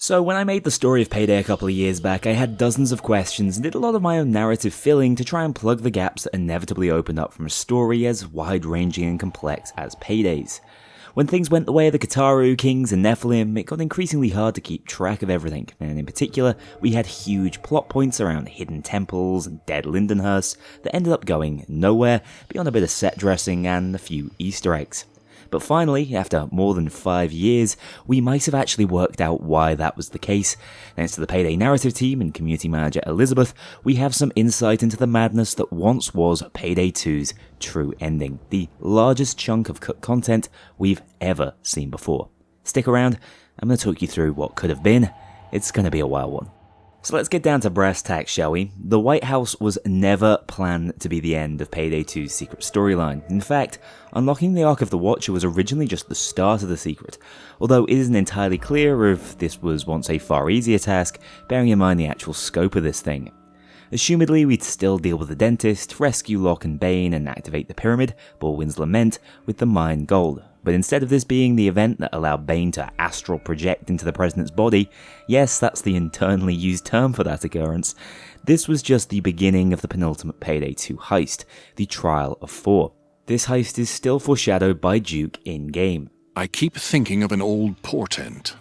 So when I made the story of Payday a couple of years back, I had dozens of questions and did a lot of my own narrative filling to try and plug the gaps that inevitably opened up from a story as wide-ranging and complex as Payday's. When things went the way of the Kataru, Kings and Nephilim, it got increasingly hard to keep track of everything, and in particular, we had huge plot points around hidden temples and dead Lindenhursts that ended up going nowhere beyond a bit of set dressing and a few Easter eggs. But finally, after more than 5 years, we might have actually worked out why that was the case. Thanks to the Payday narrative team and community manager Elizabeth, we have some insight into the madness that once was Payday 2's true ending, the largest chunk of cut content we've ever seen before. Stick around, I'm going to talk you through what could have been. It's going to be a wild one. So let's get down to brass tacks, shall we? The White House was never planned to be the end of Payday 2's secret storyline. In fact, unlocking the Ark of the Watcher was originally just the start of the secret, although it isn't entirely clear if this was once a far easier task, bearing in mind the actual scope of this thing. Assumedly, we'd still deal with the dentist, rescue Locke and Bane, and activate the pyramid, Baldwin's Lament, with the mine gold. But instead of this being the event that allowed Bane to astral project into the president's body, yes, that's the internally used term for that occurrence, this was just the beginning of the penultimate Payday 2 heist, the Trial of 4. This heist is still foreshadowed by Duke in-game. I keep thinking of an old portent.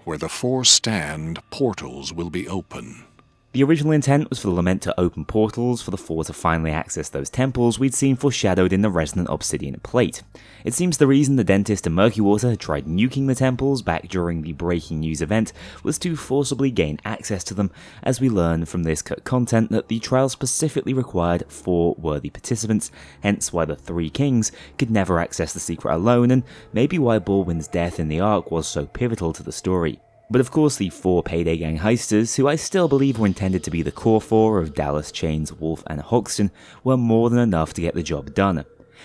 Where the 4 stand, portals will be open. The original intent was for the Lament to open portals for the 4 to finally access those temples we'd seen foreshadowed in the resonant obsidian plate. It seems the reason the Dentist and Murky Water had tried nuking the temples back during the breaking news event was to forcibly gain access to them, as we learn from this cut content that the trial specifically required 4 worthy participants, hence why the 3 kings could never access the secret alone, and maybe why Baldwin's death in the Ark was so pivotal to the story. But of course the 4 Payday Gang heisters, who I still believe were intended to be the core 4 of Dallas, Chains, Wolf and Hoxton, were more than enough to get the job done.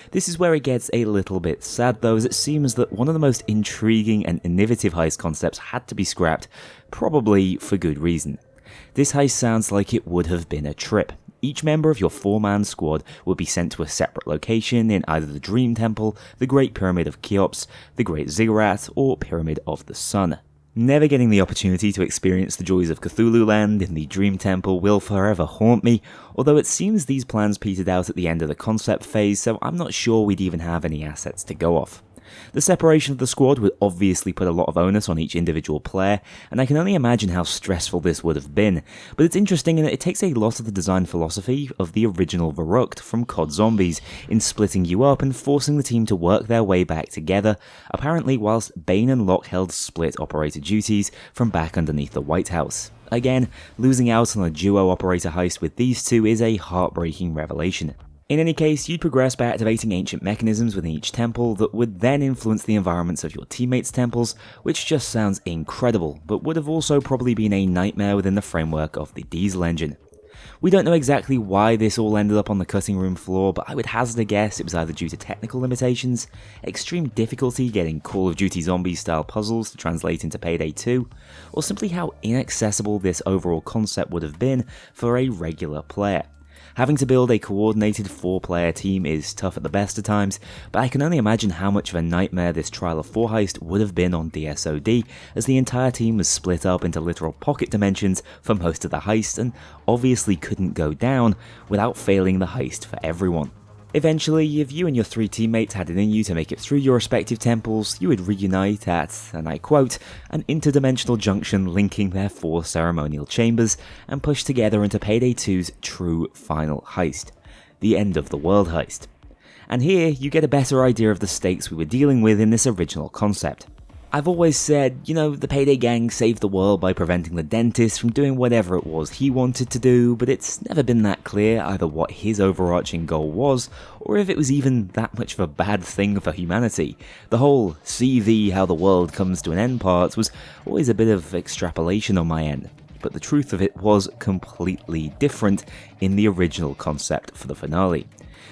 This is where it gets a little bit sad though, as it seems that one of the most intriguing and innovative heist concepts had to be scrapped, probably for good reason. This heist sounds like it would have been a trip. Each member of your 4-man squad would be sent to a separate location in either the Dream Temple, the Great Pyramid of Cheops, the Great Ziggurat, or Pyramid of the Sun. Never getting the opportunity to experience the joys of Cthulhu Land in the Dream Temple will forever haunt me, although it seems these plans petered out at the end of the concept phase, so I'm not sure we'd even have any assets to go off. The separation of the squad would obviously put a lot of onus on each individual player, and I can only imagine how stressful this would have been, but it's interesting in that it takes a lot of the design philosophy of the original Verrucht from COD Zombies in splitting you up and forcing the team to work their way back together, apparently whilst Bane and Locke held split operator duties from back underneath the White House. Again, losing out on a duo operator heist with these two is a heartbreaking revelation. In any case, you'd progress by activating ancient mechanisms within each temple that would then influence the environments of your teammates' temples, which just sounds incredible, but would have also probably been a nightmare within the framework of the diesel engine. We don't know exactly why this all ended up on the cutting room floor, but I would hazard a guess it was either due to technical limitations, extreme difficulty getting Call of Duty Zombies style puzzles to translate into Payday 2, or simply how inaccessible this overall concept would have been for a regular player. Having to build a coordinated 4-player team is tough at the best of times, but I can only imagine how much of a nightmare this Trial of 4 heist would have been on DSOD, as the entire team was split up into literal pocket dimensions for most of the heist and obviously couldn't go down without failing the heist for everyone. Eventually, if you and your 3 teammates had it in you to make it through your respective temples, you would reunite at, and I quote, an interdimensional junction linking their 4 ceremonial chambers and push together into Payday 2's true final heist, the end of the world heist. And here, you get a better idea of the stakes we were dealing with in this original concept. I've always said, the Payday gang saved the world by preventing the dentist from doing whatever it was he wanted to do, but it's never been that clear either what his overarching goal was, or if it was even that much of a bad thing for humanity. The whole see thee how the world comes to an end part was always a bit of extrapolation on my end, but the truth of it was completely different in the original concept for the finale.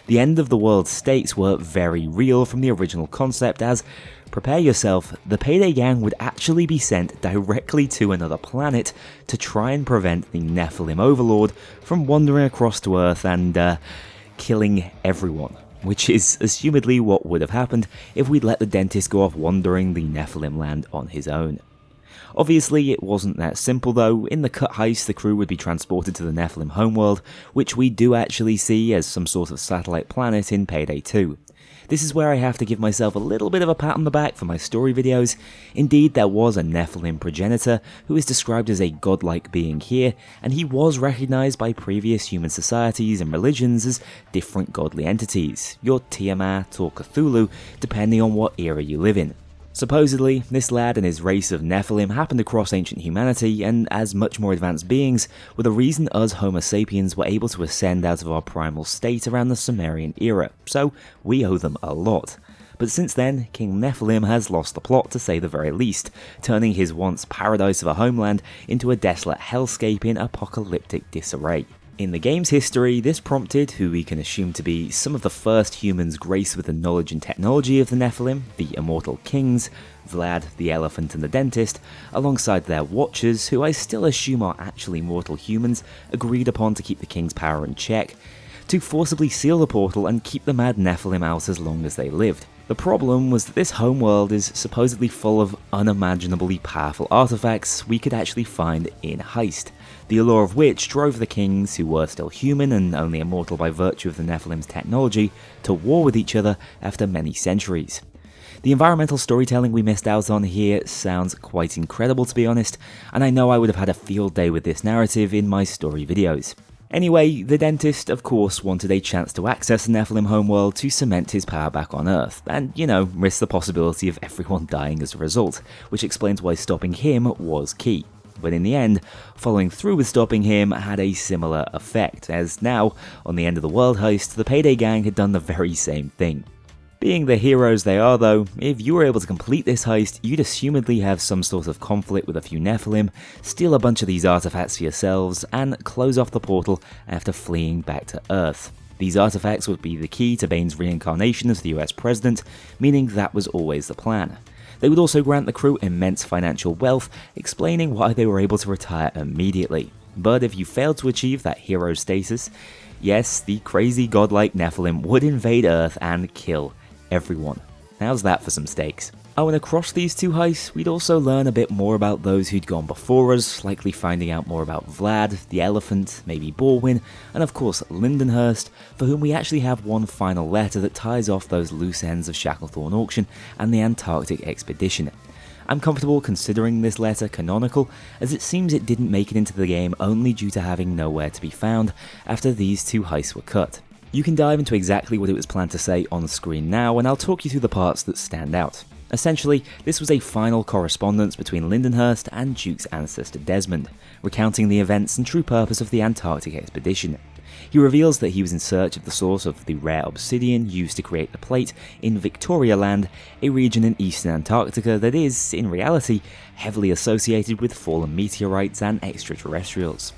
The end of the world stakes were very real from the original concept, as, prepare yourself, the Payday gang would actually be sent directly to another planet to try and prevent the Nephilim overlord from wandering across to Earth and killing everyone, which is assumedly what would have happened if we'd let the dentist go off wandering the Nephilim land on his own. Obviously, it wasn't that simple though. In the cut heist, the crew would be transported to the Nephilim Homeworld, which we do actually see as some sort of satellite planet in Payday 2. This is where I have to give myself a little bit of a pat on the back for my story videos. Indeed, there was a Nephilim progenitor who is described as a godlike being here, and he was recognised by previous human societies and religions as different godly entities, your Tiamat or Cthulhu, depending on what era you live in. Supposedly, this lad and his race of Nephilim happened across ancient humanity, and as much more advanced beings, were the reason us Homo sapiens were able to ascend out of our primal state around the Sumerian era, so we owe them a lot. But since then, King Nephilim has lost the plot to say the very least, turning his once paradise of a homeland into a desolate hellscape in apocalyptic disarray. In the game's history, this prompted who we can assume to be some of the first humans graced with the knowledge and technology of the Nephilim, the Immortal Kings, Vlad, the Elephant and the Dentist, alongside their Watchers, who I still assume are actually mortal humans, agreed upon to keep the King's power in check, to forcibly seal the portal and keep the mad Nephilim out as long as they lived. The problem was that this homeworld is supposedly full of unimaginably powerful artifacts we could actually find in Heist, the allure of which drove the kings, who were still human and only immortal by virtue of the Nephilim's technology, to war with each other after many centuries. The environmental storytelling we missed out on here sounds quite incredible, to be honest, and I know I would have had a field day with this narrative in my story videos. Anyway, the Dentist of course wanted a chance to access the Nephilim homeworld to cement his power back on Earth, and risk the possibility of everyone dying as a result, which explains why stopping him was key. But in the end, following through with stopping him had a similar effect, as now, on the end of the world heist, the Payday gang had done the very same thing. Being the heroes they are though, if you were able to complete this heist, you'd assumedly have some sort of conflict with a few Nephilim, steal a bunch of these artifacts for yourselves, and close off the portal after fleeing back to Earth. These artifacts would be the key to Bane's reincarnation as the US president, meaning that was always the plan. They would also grant the crew immense financial wealth, explaining why they were able to retire immediately. But if you failed to achieve that hero status, yes, the crazy godlike Nephilim would invade Earth and kill everyone. How's that for some stakes? Oh, and across these two heists, we'd also learn a bit more about those who'd gone before us, likely finding out more about Vlad, the Elephant, maybe Borwin, and of course Lindenhurst, for whom we actually have one final letter that ties off those loose ends of Shacklethorne Auction and the Antarctic expedition. I'm comfortable considering this letter canonical, as it seems it didn't make it into the game only due to having nowhere to be found after these two heists were cut. You can dive into exactly what it was planned to say on screen now, and I'll talk you through the parts that stand out. Essentially, this was a final correspondence between Lindenhurst and Duke's ancestor Desmond, recounting the events and true purpose of the Antarctic expedition. He reveals that he was in search of the source of the rare obsidian used to create the plate in Victoria Land, a region in eastern Antarctica that is, in reality, heavily associated with fallen meteorites and extraterrestrials.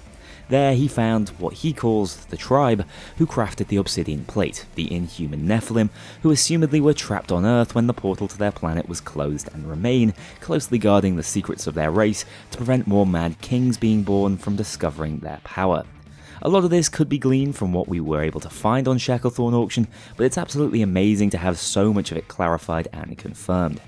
There he found what he calls the tribe who crafted the obsidian plate, the inhuman Nephilim, who assumedly were trapped on Earth when the portal to their planet was closed and remain, closely guarding the secrets of their race to prevent more mad kings being born from discovering their power. A lot of this could be gleaned from what we were able to find on Shacklethorne Auction, but it's absolutely amazing to have so much of it clarified and confirmed.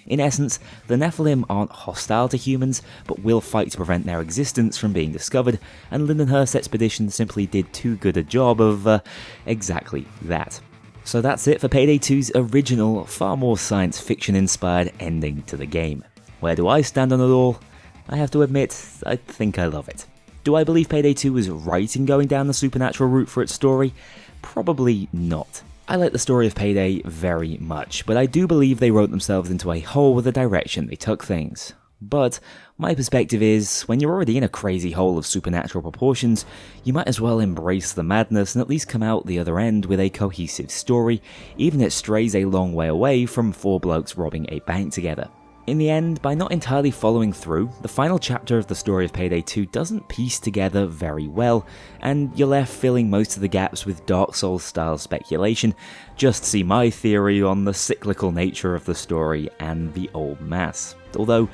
In essence, the Nephilim aren't hostile to humans, but will fight to prevent their existence from being discovered, and Lindenhurst's expedition simply did too good a job of, exactly that. So that's it for Payday 2's original, far more science fiction inspired ending to the game. Where do I stand on it all? I have to admit, I think I love it. Do I believe Payday 2 was right in going down the supernatural route for its story? Probably not. I like the story of Payday very much, but I do believe they wrote themselves into a hole with the direction they took things. But my perspective is, when you're already in a crazy hole of supernatural proportions, you might as well embrace the madness and at least come out the other end with a cohesive story, even if it strays a long way away from four blokes robbing a bank together. In the end, by not entirely following through, the final chapter of the story of Payday 2 doesn't piece together very well, and you're left filling most of the gaps with Dark Souls style speculation. Just see my theory on the cyclical nature of the story and the old mass. Although,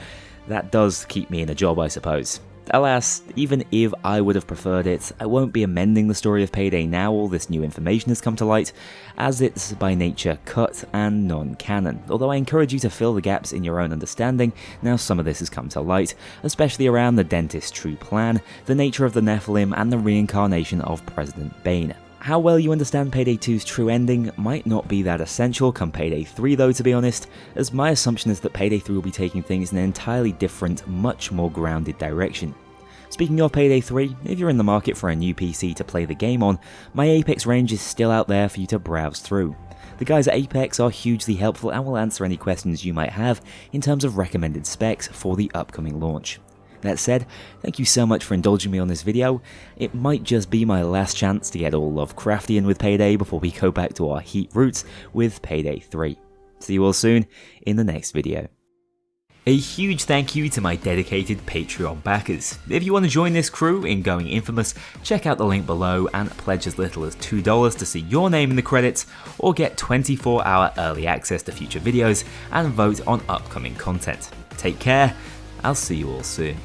that does keep me in a job, I suppose. Alas, even if I would have preferred it, I won't be amending the story of Payday now all this new information has come to light, as it's by nature cut and non-canon, although I encourage you to fill the gaps in your own understanding now some of this has come to light, especially around the dentist's true plan, the nature of the Nephilim, and the reincarnation of President Bane. How well you understand Payday 2's true ending might not be that essential come Payday 3 though, to be honest, as my assumption is that Payday 3 will be taking things in an entirely different, much more grounded direction. Speaking of Payday 3, if you're in the market for a new PC to play the game on, my Apex range is still out there for you to browse through. The guys at Apex are hugely helpful and will answer any questions you might have in terms of recommended specs for the upcoming launch. That said, thank you so much for indulging me on this video. It might just be my last chance to get all Lovecraftian with Payday before we go back to our Heat roots with Payday 3. See you all soon in the next video. A huge thank you to my dedicated Patreon backers. If you want to join this crew in going infamous, check out the link below and pledge as little as $2 to see your name in the credits, or get 24-hour early access to future videos and vote on upcoming content. Take care, I'll see you all soon.